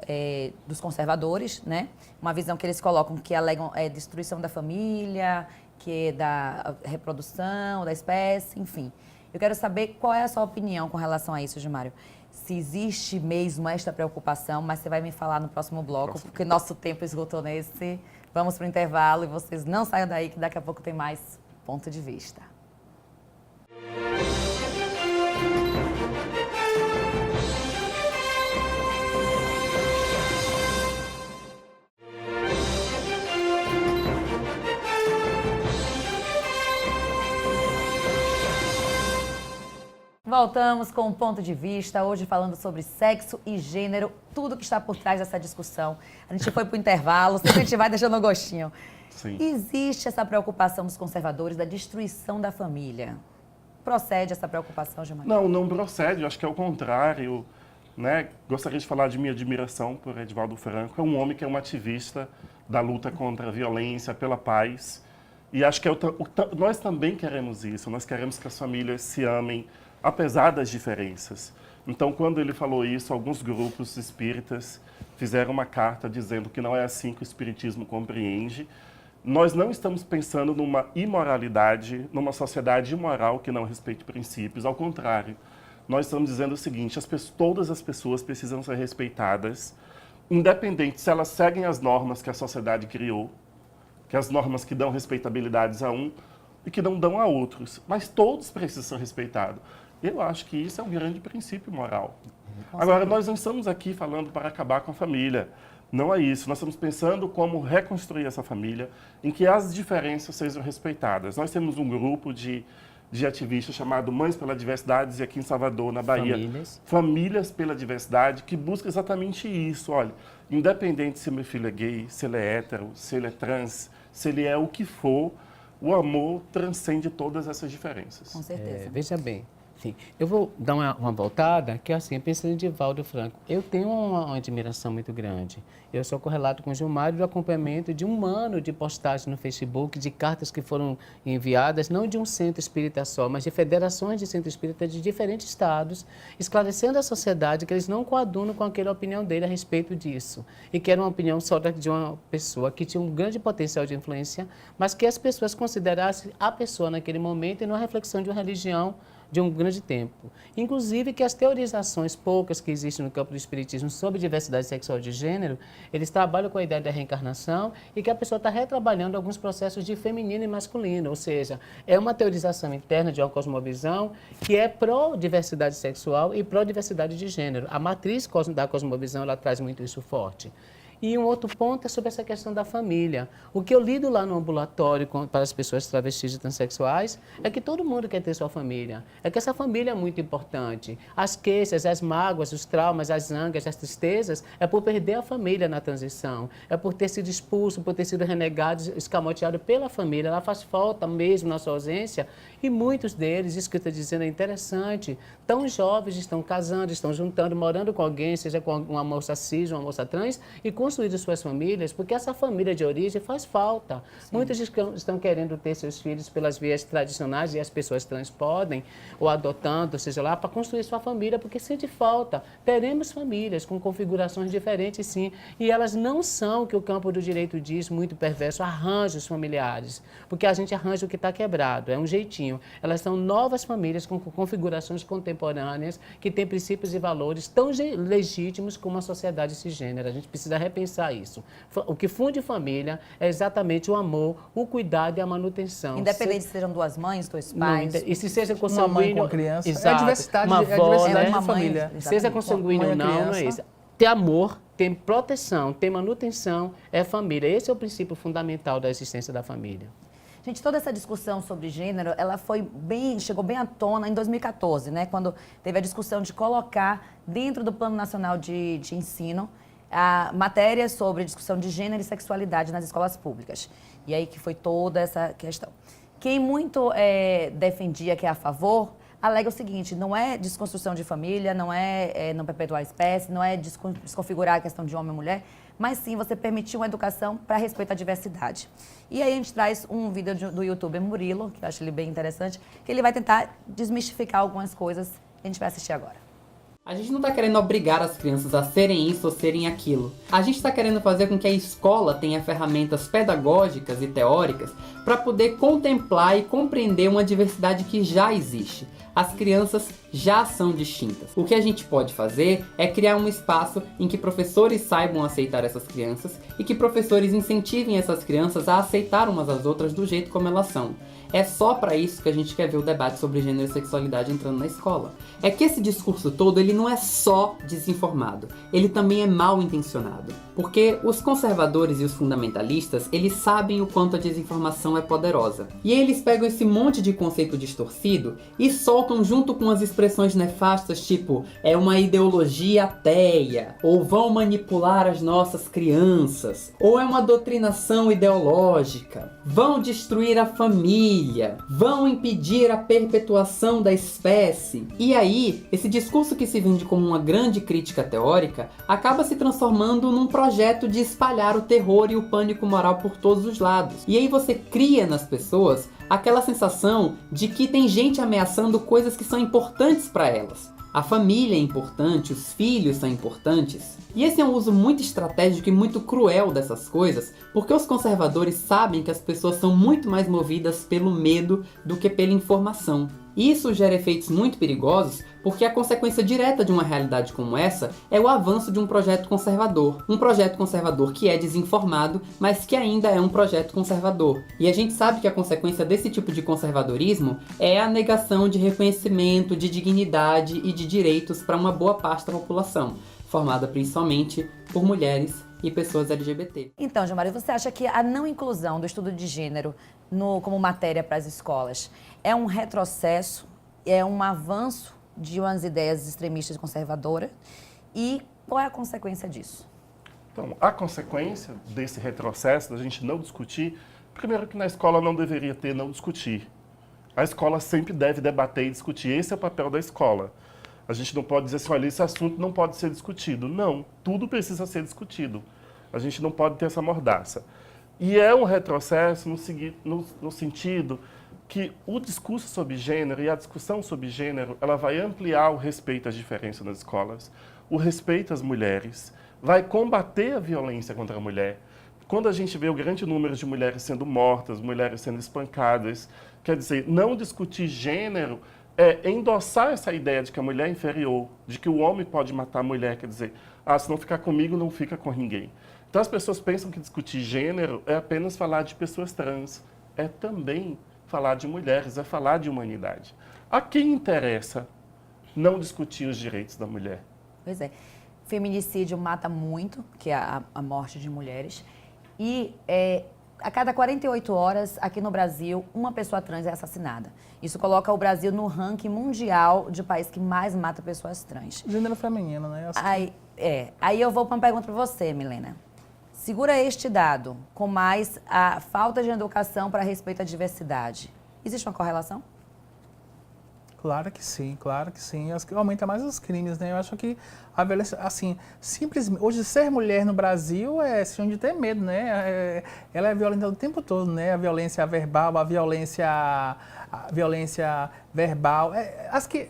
dos conservadores, né? Uma visão que eles colocam que alegam destruição da família, que é da reprodução, da espécie, enfim. Eu quero saber qual é a sua opinião com relação a isso, Gilmário. Se existe mesmo esta preocupação, mas você vai me falar no próximo bloco, porque nosso tempo esgotou nesse. Vamos para o intervalo e vocês não saiam daí, que daqui a pouco tem mais ponto de vista. Voltamos com um ponto de vista, hoje falando sobre sexo e gênero, tudo que está por trás dessa discussão. A gente foi para o intervalo, sempre a gente vai deixando um gostinho. Sim. Existe essa preocupação dos conservadores da destruição da família? Procede essa preocupação, Gilmário? Não procede, eu acho que é o contrário. Né? Gostaria de falar de minha admiração por Edivaldo Franco. É um homem que é um ativista da luta contra a violência, pela paz. E acho que nós também queremos isso, nós queremos que as famílias se amem, apesar das diferenças. Então, quando ele falou isso, alguns grupos espíritas fizeram uma carta dizendo que não é assim que o espiritismo compreende. Nós não estamos pensando numa imoralidade, numa sociedade imoral que não respeite princípios. Ao contrário, nós estamos dizendo o seguinte, todas as pessoas precisam ser respeitadas, independente se elas seguem as normas que a sociedade criou, que as normas que dão respeitabilidades a um e que não dão a outros. Mas todos precisam ser respeitados. Eu acho que isso é um grande princípio moral. Agora, nós não estamos aqui falando para acabar com a família. Não é isso. Nós estamos pensando como reconstruir essa família, em que as diferenças sejam respeitadas. Nós temos um grupo de ativistas chamado Mães pela Diversidade, aqui em Salvador, na Bahia. Famílias pela Diversidade, que busca exatamente isso. Olha, independente se meu filho é gay, se ele é hétero, se ele é trans, se ele é o que for, o amor transcende todas essas diferenças. Com certeza. Veja bem. Sim, eu vou dar uma voltada, que assim, pensando em Edivaldo Franco, eu tenho uma admiração muito grande. Eu sou correlato com o Gilmário do acompanhamento de um ano de postagem no Facebook, de cartas que foram enviadas, não de um centro espírita só, mas de federações de centro espírita de diferentes estados, esclarecendo à sociedade que eles não coadunam com aquela opinião dele a respeito disso. E que era uma opinião só de uma pessoa que tinha um grande potencial de influência, mas que as pessoas considerassem a pessoa naquele momento e não a reflexão de uma religião de um grande tempo. Inclusive que as teorizações poucas que existem no campo do espiritismo sobre diversidade sexual de gênero, eles trabalham com a ideia da reencarnação e que a pessoa está retrabalhando alguns processos de feminino e masculino, ou seja, é uma teorização interna de uma cosmovisão que é pró-diversidade sexual e pró-diversidade de gênero. A matriz da cosmovisão, ela traz muito isso forte. E um outro ponto é sobre essa questão da família. O que eu lido lá no ambulatório para as pessoas travestis e transexuais é que todo mundo quer ter sua família. É que essa família é muito importante. As queixas, as mágoas, os traumas, as zangas, as tristezas, é por perder a família na transição. É por ter sido expulso, por ter sido renegado, escamoteado pela família. Ela faz falta mesmo na sua ausência. E muitos deles, isso que eu estou dizendo é interessante, tão jovens, estão casando, estão juntando, morando com alguém, seja com uma moça cis, uma moça trans, e construído suas famílias, porque essa família de origem faz falta. Sim. Muitos estão querendo ter seus filhos pelas vias tradicionais, e as pessoas trans podem, ou adotando, seja lá, para construir sua família, porque sente falta. Teremos famílias com configurações diferentes, sim, e elas não são, o que o campo do direito diz, muito perverso, arranjos familiares, porque a gente arranja o que está quebrado, é um jeitinho. Elas são novas famílias com configurações contemporâneas que têm princípios e valores tão legítimos como a sociedade cisgênera. A gente precisa repensar isso. O que funde família é exatamente o amor, o cuidado e a manutenção. Independente se sejam duas mães, dois pais. Não, e se seja uma mãe com criança. Exato, é a diversidade, uma avó, de né? família. Seja consanguíneo ou não, criança. não é isso. Ter amor tem proteção, tem manutenção, é a família. Esse é o princípio fundamental da existência da família. Gente, toda essa discussão sobre gênero, ela chegou bem à tona em 2014, né? Quando teve a discussão de colocar dentro do Plano Nacional de Ensino a matéria sobre discussão de gênero e sexualidade nas escolas públicas. E aí que foi toda essa questão. Quem muito defendia que é a favor, alega o seguinte, não é desconstrução de família, não é não perpetuar a espécie, não é desconfigurar a questão de homem e mulher, mas sim você permitir uma educação para respeito à diversidade. E aí a gente traz um vídeo do youtuber Murilo, que eu acho ele bem interessante, que ele vai tentar desmistificar algumas coisas que a gente vai assistir agora. A gente não está querendo obrigar as crianças a serem isso ou serem aquilo. A gente está querendo fazer com que a escola tenha ferramentas pedagógicas e teóricas para poder contemplar e compreender uma diversidade que já existe. As crianças já são distintas. O que a gente pode fazer é criar um espaço em que professores saibam aceitar essas crianças e que professores incentivem essas crianças a aceitar umas às outras do jeito como elas são. É só para isso que a gente quer ver o debate sobre gênero e sexualidade entrando na escola. É que esse discurso todo, ele não é só desinformado, ele também é mal intencionado. Porque os conservadores e os fundamentalistas, eles sabem o quanto a desinformação é poderosa. E aí eles pegam esse monte de conceito distorcido e soltam junto com as expressões nefastas tipo é uma ideologia ateia, ou vão manipular as nossas crianças, ou é uma doutrinação ideológica, vão destruir a família, vão impedir a perpetuação da espécie. E aí, esse discurso que se vende como uma grande crítica teórica acaba se transformando num projeto de espalhar o terror e o pânico moral por todos os lados. E aí você cria nas pessoas aquela sensação de que tem gente ameaçando coisas que são importantes para elas. A família é importante, os filhos são importantes. E esse é um uso muito estratégico e muito cruel dessas coisas, porque os conservadores sabem que as pessoas são muito mais movidas pelo medo do que pela informação. Isso gera efeitos muito perigosos, porque a consequência direta de uma realidade como essa é o avanço de um projeto conservador. Um projeto conservador que é desinformado, mas que ainda é um projeto conservador. E a gente sabe que a consequência desse tipo de conservadorismo é a negação de reconhecimento, de dignidade e de direitos para uma boa parte da população, formada principalmente por mulheres e pessoas LGBT. Então, Gilmar, você acha que a não inclusão do estudo de gênero como matéria para as escolas é um retrocesso, é um avanço de umas ideias extremistas e conservadoras? E qual é a consequência disso? Então, a consequência desse retrocesso, da gente não discutir, primeiro que na escola não deveria ter não discutir. A escola sempre deve debater e discutir. Esse é o papel da escola. A gente não pode dizer assim, olha, esse assunto não pode ser discutido. Não, tudo precisa ser discutido. A gente não pode ter essa mordaça. E é um retrocesso no sentido que o discurso sobre gênero e a discussão sobre gênero, ela vai ampliar o respeito às diferenças nas escolas, o respeito às mulheres, vai combater a violência contra a mulher. Quando a gente vê o grande número de mulheres sendo mortas, mulheres sendo espancadas, quer dizer, não discutir gênero é endossar essa ideia de que a mulher é inferior, de que o homem pode matar a mulher, quer dizer, se não ficar comigo, não fica com ninguém. Então as pessoas pensam que discutir gênero é apenas falar de pessoas trans, é também falar de mulheres, é falar de humanidade. A quem interessa não discutir os direitos da mulher? Pois é. Feminicídio mata muito, que é a morte de mulheres. E a cada 48 horas, aqui no Brasil, uma pessoa trans é assassinada. Isso coloca o Brasil no ranking mundial de país que mais mata pessoas trans. Gênero feminino, né? Aí eu vou para uma pergunta para você, Milena. Segura este dado com mais a falta de educação para respeito à diversidade. Existe uma correlação? Claro que sim, claro que sim. Aumenta mais os crimes, né? Eu acho que a violência, assim, simplesmente... Hoje, ser mulher no Brasil é sinônimo de ter medo, né? Ela é violentada o tempo todo, né? A violência verbal, a violência verbal.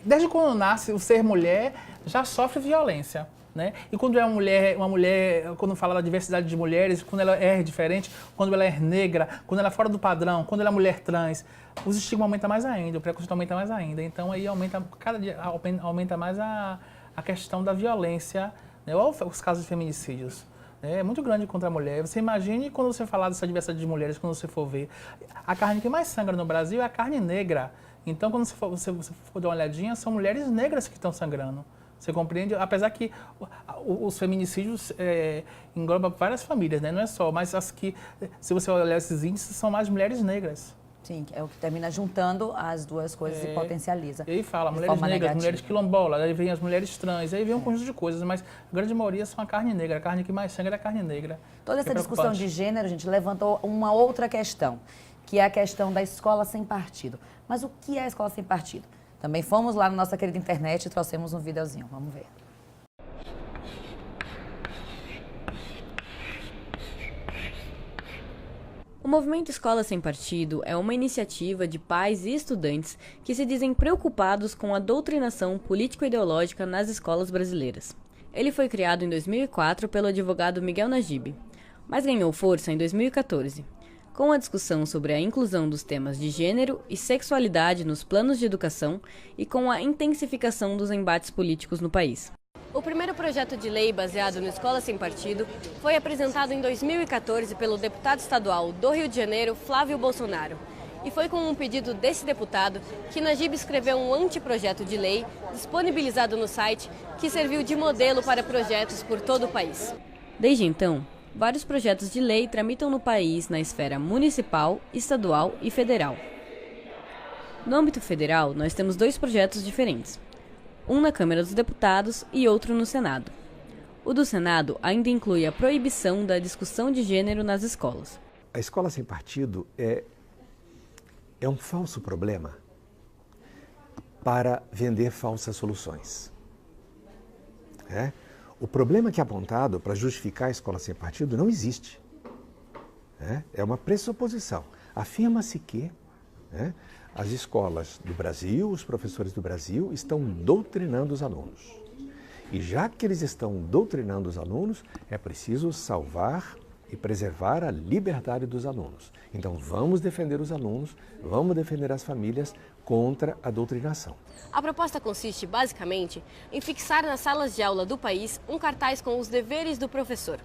Desde quando nasce, o ser mulher já sofre violência. Né? E quando é uma mulher, quando fala da diversidade de mulheres, quando ela é diferente, quando ela é negra, quando ela é fora do padrão, quando ela é mulher trans, os estigmas aumentam mais ainda, o preconceito aumenta mais ainda. Então aí cada dia aumenta mais a questão da violência, né? Ou os casos de feminicídios. É muito grande contra a mulher. Você imagine quando você falar dessa diversidade de mulheres, quando você for ver. A carne que mais sangra no Brasil é a carne negra. Então, quando você for dar uma olhadinha, são mulheres negras que estão sangrando. Você compreende? Apesar que os feminicídios englobam várias famílias, né? Não é só, mas as que, se você olhar esses índices, são mais mulheres negras. Sim, é o que termina juntando as duas coisas e potencializa. E aí fala, de mulheres forma negras, negativa. mulheres quilombolas, aí vem as mulheres trans, aí vem um conjunto de coisas, mas a grande maioria são a carne negra, a carne que mais sangra é a carne negra. Toda essa É discussão preocupante. de gênero, gente, levantou uma outra questão, que é a questão da escola sem partido. Mas o que é a escola sem partido? Também fomos lá na nossa querida internet e trouxemos um videozinho. Vamos ver. O Movimento Escola Sem Partido é uma iniciativa de pais e estudantes que se dizem preocupados com a doutrinação político-ideológica nas escolas brasileiras. Ele foi criado em 2004 pelo advogado Miguel Najib, mas ganhou força em 2014, com a discussão sobre a inclusão dos temas de gênero e sexualidade nos planos de educação e com a intensificação dos embates políticos no país. O primeiro projeto de lei baseado no Escola Sem Partido foi apresentado em 2014 pelo deputado estadual do Rio de Janeiro, Flávio Bolsonaro. E foi com um pedido desse deputado que Najib escreveu um anteprojeto de lei disponibilizado no site que serviu de modelo para projetos por todo o país. Desde então, vários projetos de lei tramitam no país na esfera municipal, estadual e federal. No âmbito federal, nós temos 2 projetos diferentes. Um na Câmara dos Deputados e outro no Senado. O do Senado ainda inclui a proibição da discussão de gênero nas escolas. A escola sem partido é um falso problema para vender falsas soluções. O problema que é apontado para justificar a escola sem partido não existe. É uma pressuposição. Afirma-se que as escolas do Brasil, os professores do Brasil, estão doutrinando os alunos. E já que eles estão doutrinando os alunos, é preciso salvar e preservar a liberdade dos alunos. Então vamos defender os alunos, vamos defender as famílias contra a doutrinação. A proposta consiste, basicamente, em fixar nas salas de aula do país um cartaz com os deveres do professor.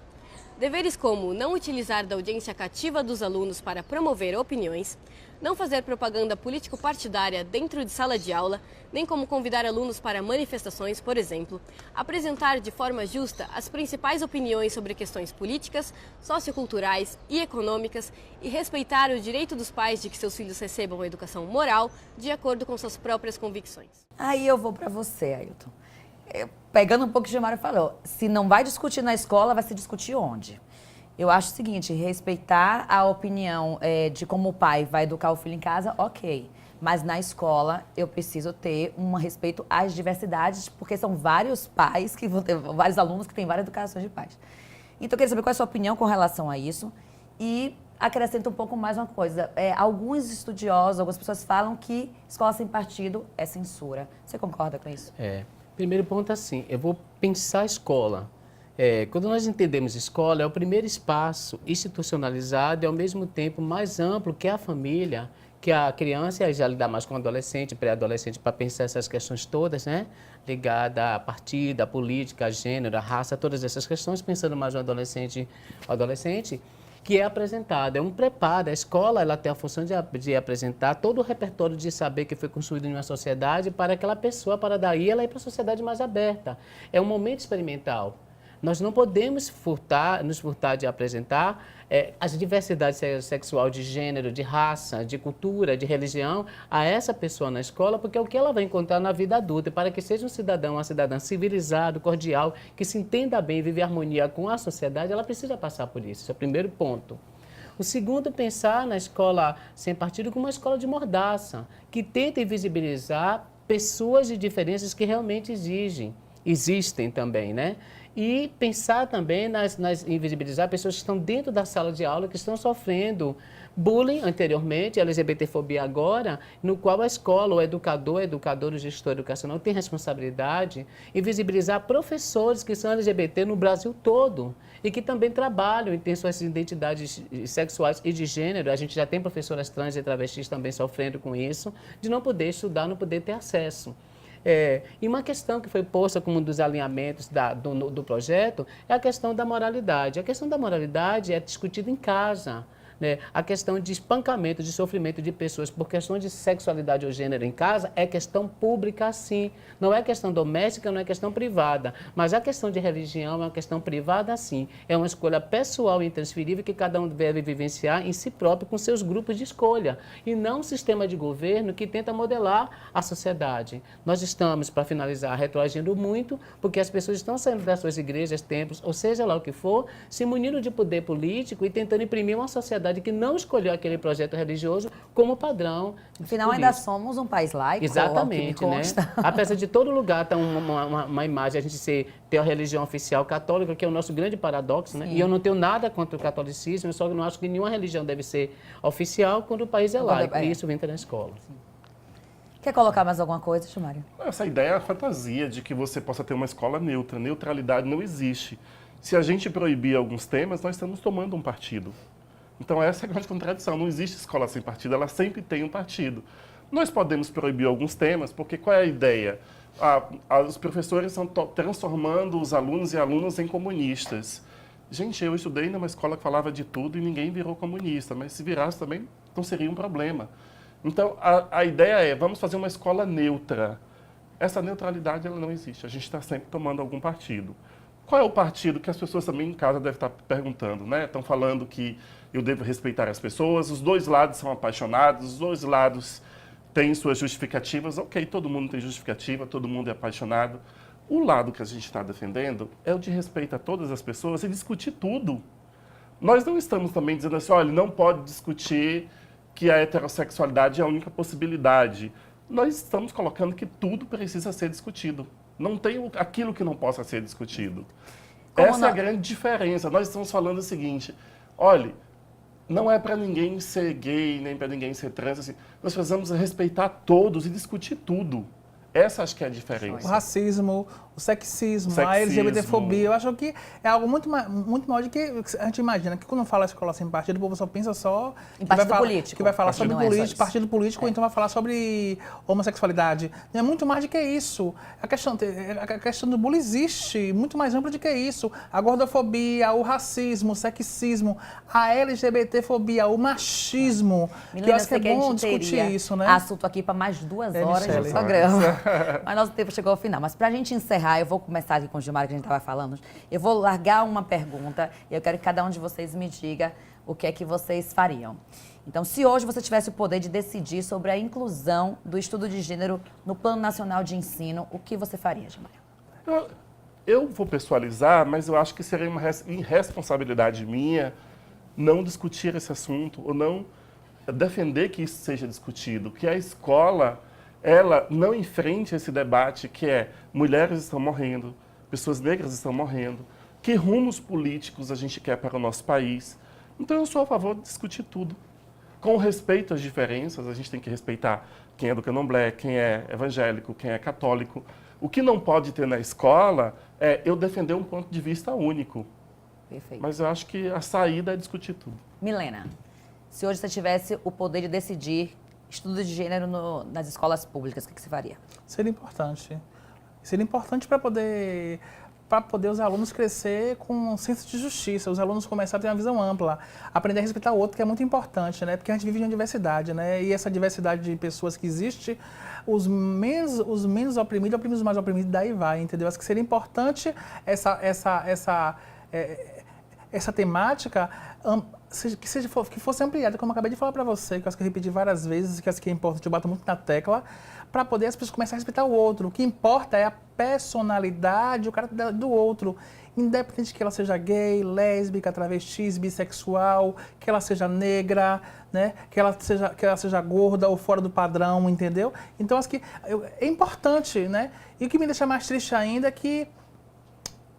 Deveres como não utilizar da audiência cativa dos alunos para promover opiniões, não fazer propaganda político-partidária dentro de sala de aula, nem como convidar alunos para manifestações, por exemplo, apresentar de forma justa as principais opiniões sobre questões políticas, socioculturais e econômicas e respeitar o direito dos pais de que seus filhos recebam educação moral de acordo com suas próprias convicções. Aí eu vou para você, Ailton. Pegando um pouco o que o Gilmário falou, se não vai discutir na escola, vai se discutir onde? Eu acho o seguinte, respeitar a opinião de como o pai vai educar o filho em casa, ok. Mas na escola eu preciso ter um respeito às diversidades, porque são vários pais, que vão ter vários alunos que têm várias educações de pais. Então eu queria saber qual é a sua opinião com relação a isso. E acrescento um pouco mais uma coisa. Alguns estudiosos, algumas pessoas falam que escola sem partido é censura. Você concorda com isso? Primeiro ponto assim, eu vou pensar a escola. Quando nós entendemos escola, é o primeiro espaço institucionalizado e ao mesmo tempo mais amplo que a família, que a criança, e aí já lidar mais com o adolescente, pré-adolescente, para pensar essas questões todas, né? Ligada a partido, a política, a gênero, a raça, todas essas questões, pensando mais no adolescente, que é apresentado. É um preparo. A escola ela tem a função de apresentar todo o repertório de saber que foi construído em uma sociedade para aquela pessoa, para daí ela ir para a sociedade mais aberta. É um momento experimental. Nós não podemos nos furtar de apresentar as diversidades sexual, de gênero, de raça, de cultura, de religião a essa pessoa na escola, porque é o que ela vai encontrar na vida adulta. E para que seja um cidadão, uma cidadã civilizado, cordial, que se entenda bem, vive em harmonia com a sociedade, ela precisa passar por isso. Esse é o primeiro ponto. O segundo, pensar na escola sem partido como uma escola de mordaça, que tenta invisibilizar pessoas de diferenças que realmente existem também, né? E pensar também invisibilizar pessoas que estão dentro da sala de aula, que estão sofrendo bullying anteriormente, LGBTfobia agora, no qual a escola, o educador, o gestor educacional tem responsabilidade em visibilizar professores que são LGBT no Brasil todo e que também trabalham e têm suas identidades sexuais e de gênero. A gente já tem professoras trans e travestis também sofrendo com isso, de não poder estudar, não poder ter acesso. E uma questão que foi posta como um dos alinhamentos do projeto é a questão da moralidade. A questão da moralidade é discutida em casa. né? A questão de espancamento, de sofrimento de pessoas por questões de sexualidade ou gênero em casa é questão pública, sim. Não é questão doméstica, não é questão privada. Mas a questão de religião é uma questão privada, sim. É uma escolha pessoal e intransferível que cada um deve vivenciar em si próprio com seus grupos de escolha. E não um sistema de governo que tenta modelar a sociedade. Nós estamos, para finalizar, retroagindo muito, porque as pessoas estão saindo das suas igrejas, templos, ou seja lá o que for, se munindo de poder político e tentando imprimir uma sociedade que não escolheu aquele projeto religioso como padrão. Afinal, ainda somos um país laico. Exatamente, né? Apesar de todo lugar ter uma imagem, a gente ter a religião oficial católica, que é o nosso grande paradoxo, né? E eu não tenho nada contra o catolicismo, eu só não acho que nenhuma religião deve ser oficial quando o país é laico, e isso entra na escola. Quer colocar mais alguma coisa, Gilmário? Essa ideia é a fantasia de que você possa ter uma escola neutra. Neutralidade não existe. Se a gente proibir alguns temas, nós estamos tomando um partido. Então essa é a grande contradição. Não existe escola sem partido, ela sempre tem um partido. Nós podemos proibir alguns temas, porque qual é a ideia? Os professores estão transformando os alunos e alunas em comunistas. Gente, eu estudei numa escola que falava de tudo e ninguém virou comunista, mas se virasse também não seria um problema. Então, a ideia é, vamos fazer uma escola neutra. Essa neutralidade ela não existe, a gente está sempre tomando algum partido. Qual é o partido que as pessoas também em casa devem estar perguntando, né? Estão falando que eu devo respeitar as pessoas, os dois lados são apaixonados, os dois lados têm suas justificativas. Ok, todo mundo tem justificativa, todo mundo é apaixonado. O lado que a gente está defendendo é o de respeito a todas as pessoas e discutir tudo. Nós não estamos também dizendo assim, olha, não pode discutir que a heterossexualidade é a única possibilidade. Nós estamos colocando que tudo precisa ser discutido. Não tem aquilo que não possa ser discutido. Essa é a grande diferença. Nós estamos falando o seguinte, olha, não é para ninguém ser gay, nem para ninguém ser trans. Assim, nós precisamos respeitar todos e discutir tudo. Essa acho que é a diferença. O racismo, o sexismo, a LGBTfobia, eu acho que é algo muito maior do que a gente imagina. Que quando fala escola sem partido, o povo só pensa só em partido político. Que vai falar sobre partido político, ou então vai falar sobre homossexualidade. É muito mais do que isso. A questão do bullying existe, muito mais ampla do que isso. A gordofobia, o racismo, o sexismo, a LGBTfobia, o machismo. Menina, que eu acho que é bom discutir isso, né? Assunto aqui para mais 2 horas de programa. Mas nosso tempo chegou ao final. Mas para a gente encerrar, eu vou começar aqui com o Gilmário, que a gente estava falando. Eu vou largar uma pergunta e eu quero que cada um de vocês me diga o que é que vocês fariam. Então, se hoje você tivesse o poder de decidir sobre a inclusão do estudo de gênero no Plano Nacional de Ensino, o que você faria, Gilmário? Eu vou pessoalizar, mas eu acho que seria uma irresponsabilidade minha não discutir esse assunto ou não defender que isso seja discutido, que a escola ela não enfrente esse debate que é mulheres estão morrendo, pessoas negras estão morrendo, que rumos políticos a gente quer para o nosso país. Então eu sou a favor de discutir tudo. Com respeito às diferenças, a gente tem que respeitar quem é do candomblé, quem é evangélico, quem é católico. O que não pode ter na escola é eu defender um ponto de vista único. Perfeito. Mas eu acho que a saída é discutir tudo. Milena, se hoje você tivesse o poder de decidir estudo de gênero nas escolas públicas, o que você faria? Seria importante. Seria importante para poder os alunos crescer com um senso de justiça, os alunos começarem a ter uma visão ampla, aprender a respeitar o outro, que é muito importante, né? Porque a gente vive em uma diversidade, né? E essa diversidade de pessoas que existe, os menos oprimidos, oprimem os mais oprimidos, daí vai, entendeu? Acho que seria importante essa temática que fosse ampliada, como eu acabei de falar para você, que eu acho que eu repeti várias vezes, que acho que é importante, eu bato muito na tecla, para poder as pessoas começarem a respeitar o outro. O que importa é a personalidade, o caráter do outro, independente que ela seja gay, lésbica, travesti, bissexual, que ela seja negra, né? que ela seja gorda ou fora do padrão, entendeu? Então, acho que é importante, né? E o que me deixa mais triste ainda é que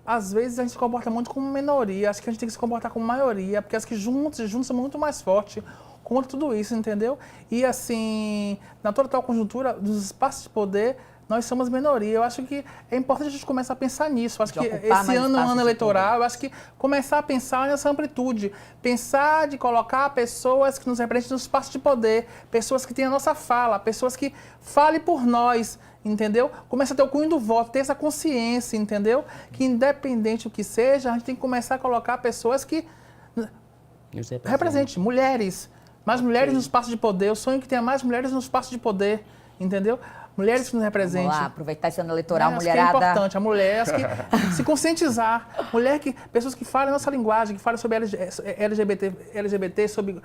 às vezes a gente se comporta muito como minoria, acho que a gente tem que se comportar como maioria, porque acho que juntos somos muito mais fortes contra tudo isso, entendeu? E assim, na total conjuntura dos espaços de poder, nós somos minoria. Eu acho que é importante a gente começar a pensar nisso. Eu acho que esse ano é um ano eleitoral, eu acho que começar a pensar nessa amplitude, pensar de colocar pessoas que nos representam nos espaços de poder, pessoas que têm a nossa fala, pessoas que falem por nós, entendeu? Começa a ter o cunho do voto, ter essa consciência, entendeu? Que independente do que seja, a gente tem que começar a colocar pessoas que Represente mulheres, mais mulheres no espaço de poder. Eu sonho que tenha mais mulheres no espaço de poder, entendeu? Mulheres que nos representem. Vamos lá, aproveitar esse ano eleitoral, Acho mulherada. que é importante, a mulher que se conscientizar. Pessoas que falem a nossa linguagem, que falem sobre LGBT, sobre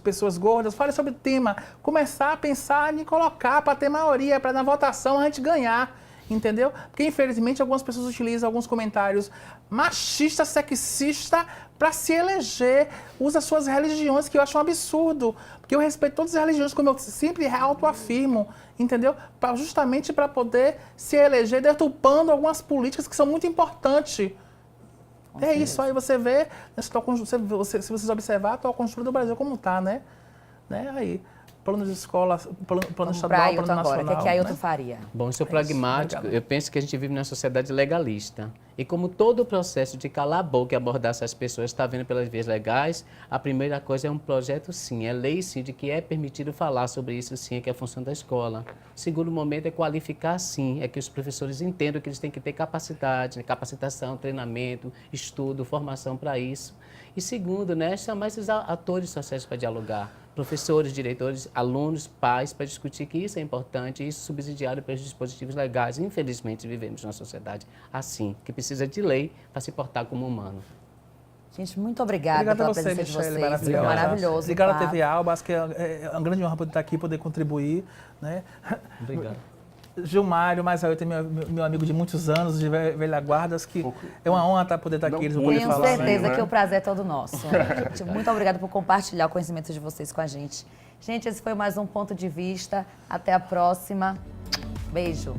pessoas gordas, falem sobre o tema. Começar a pensar em colocar para ter maioria, para na votação a gente ganhar. Entendeu? Porque, infelizmente, algumas pessoas utilizam alguns comentários machistas, sexistas, para se eleger. Usa suas religiões, que eu acho um absurdo. Porque eu respeito todas as religiões, como eu sempre autoafirmo. Entendeu? Justamente para poder se eleger, deturpando algumas políticas que são muito importantes. É isso, aí você vê, se vocês observarem, a atual conjuntura do Brasil como está, né? Aí. Plano de escola, plano estadual, plano nacional. O que a Ailton faria? Bom, eu sou pragmático. Eu penso que a gente vive numa sociedade legalista. E como todo o processo de calar a boca e abordar essas pessoas está vindo pelas vias legais, a primeira coisa é um projeto sim, é lei sim, de que é permitido falar sobre isso sim, que é a função da escola. O segundo momento é qualificar sim, é que os professores entendam que eles têm que ter capacidade, capacitação, treinamento, estudo, formação para isso. E segundo, né, chamar esses atores sociais para dialogar. Professores, diretores, alunos, pais, para discutir que isso é importante, isso subsidiado pelos dispositivos legais. Infelizmente, vivemos numa sociedade assim, que precisa de lei para se portar como humano. Gente, muito obrigada pela presença de vocês. Maravilhoso. Obrigado à TV Alba, acho que é uma grande honra poder estar aqui, poder contribuir. Né? Obrigado. Gilmário, mais Ailton, meu amigo de muitos anos, de velha guarda, que é uma honra poder estar aqui. Tenho certeza que o prazer é todo nosso. Gente, muito obrigada por compartilhar o conhecimento de vocês com a gente. Gente, esse foi mais um Ponto de Vista. Até a próxima. Beijo.